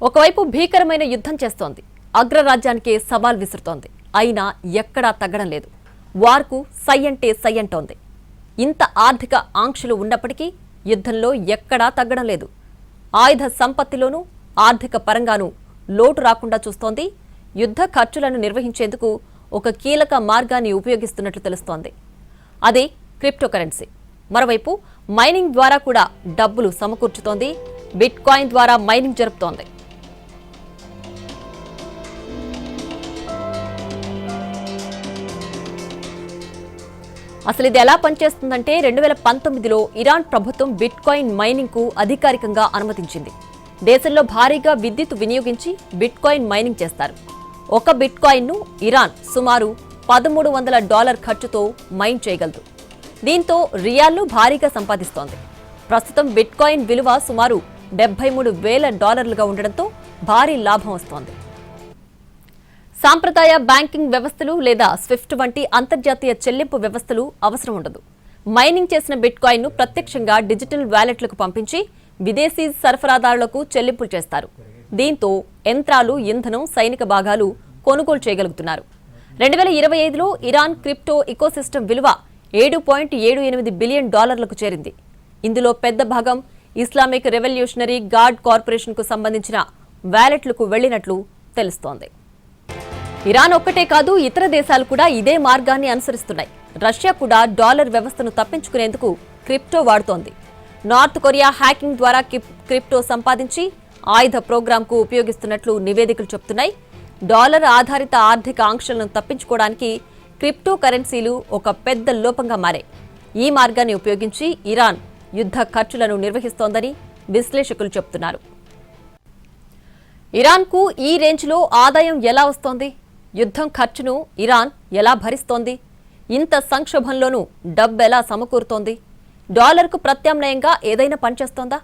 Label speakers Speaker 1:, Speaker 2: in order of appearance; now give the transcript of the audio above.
Speaker 1: ఒకవైపు భీకరమైన యుద్ధం చేస్తోంది. అగ్రరాజ్యానికి సవాల్ విసురుతోంది. అయినా ఎక్కడా తగ్గడం లేదు. వార్కు సై అంటే సై అంటోంది. ఇంత ఆర్థిక ఆంక్షలు ఉన్నప్పటికీ యుద్ధంలో ఎక్కడా తగ్గడం లేదు. ఆయుధ సంపత్తిలోనూ ఆర్థిక పరంగానూ లోటు రాకుండా చూస్తోంది. యుద్ధ ఖర్చులను నిర్వహించేందుకు ఒక కీలక మార్గాన్ని ఉపయోగిస్తున్నట్లు తెలుస్తోంది. అదే క్రిప్టోకరెన్సీ. మరోవైపు మైనింగ్ ద్వారా కూడా డబ్బులు సమకూర్చుతోంది. బిట్ కాయిన్ ద్వారా మైనింగ్ జరుపుతోంది. అసలు ఇది ఎలా పనిచేస్తుందంటే 2019లో ఇరాన్ ప్రభుత్వం బిట్ కాయిన్ మైనింగ్ కు అధికారికంగా అనుమతించింది. దేశంలో భారీగా విద్యుత్ వినియోగించి బిట్ కాయిన్ మైనింగ్ చేస్తారు. ఒక బిట్ కాయిన్ ను ఇరాన్ సుమారు $1,300 ఖర్చుతో మైన్ చేయగలదు. దీంతో రియాల్ను భారీగా సంపాదిస్తోంది. ప్రస్తుతం బిట్ కాయిన్ విలువ సుమారు $73,000గా ఉండడంతో భారీ లాభం వస్తోంది. సాంప్రదాయ బ్యాంకింగ్ వ్యవస్థలు లేదా స్విఫ్ట్ వంటి అంతర్జాతీయ చెల్లింపు వ్యవస్థలు అవసరం ఉండదు. మైనింగ్ చేసిన బిట్ కాయిన్ ను ప్రత్యక్షంగా డిజిటల్ వాలెట్లకు పంపించి విదేశీ సరఫరాదారులకు చెల్లింపులు చేస్తారు. దీంతో యంత్రాలు, ఇంధనం, సైనిక భాగాలు కొనుగోలు చేయగలుగుతున్నారు. 2025లో ఇరాన్ క్రిప్టో ఇకోసిస్టమ్ విలువ $7.78 బిలియన్ చేరింది. ఇందులో పెద్ద భాగం ఇస్లామిక్ రెవల్యూషనరీ గార్డ్ కార్పొరేషన్కు సంబంధించిన వాలెట్లకు వెళ్లినట్లు తెలుస్తోంది. ఇరాన్ ఒక్కటే కాదు, ఇతర దేశాలు కూడా ఇదే మార్గాన్ని అనుసరిస్తున్నాయి. రష్యా కూడా డాలర్ వ్యవస్థను తప్పించుకునేందుకు క్రిప్టో వాడుతోంది. నార్త్ కొరియా హ్యాకింగ్ ద్వారా క్రిప్టో సంపాదించి ఆయుధ ప్రోగ్రాంకు ఉపయోగిస్తున్నట్లు నివేదికలు చెబుతున్నాయి. డాలర్ ఆధారిత ఆర్థిక ఆంక్షలను తప్పించుకోవడానికి క్రిప్టో కరెన్సీలు ఒక పెద్ద లోపంగా మారాయి. ఈ మార్గాన్ని ఉపయోగించి ఇరాన్ యుద్ధ ఖర్చులను నిర్వహిస్తోందని విశ్లేషకులు చెబుతున్నారు. ఇరాన్కు ఈ రేంజ్లో ఆదాయం ఎలా వస్తోంది? యుద్ధం ఖర్చును ఇరాన్ ఎలా భరిస్తోంది? ఇంత సంక్షోభంలోనూ డబ్బెలా సమకూరుతోంది? డాలర్కు ప్రత్యామ్నాయంగా ఏదైనా పనిచేస్తోందా?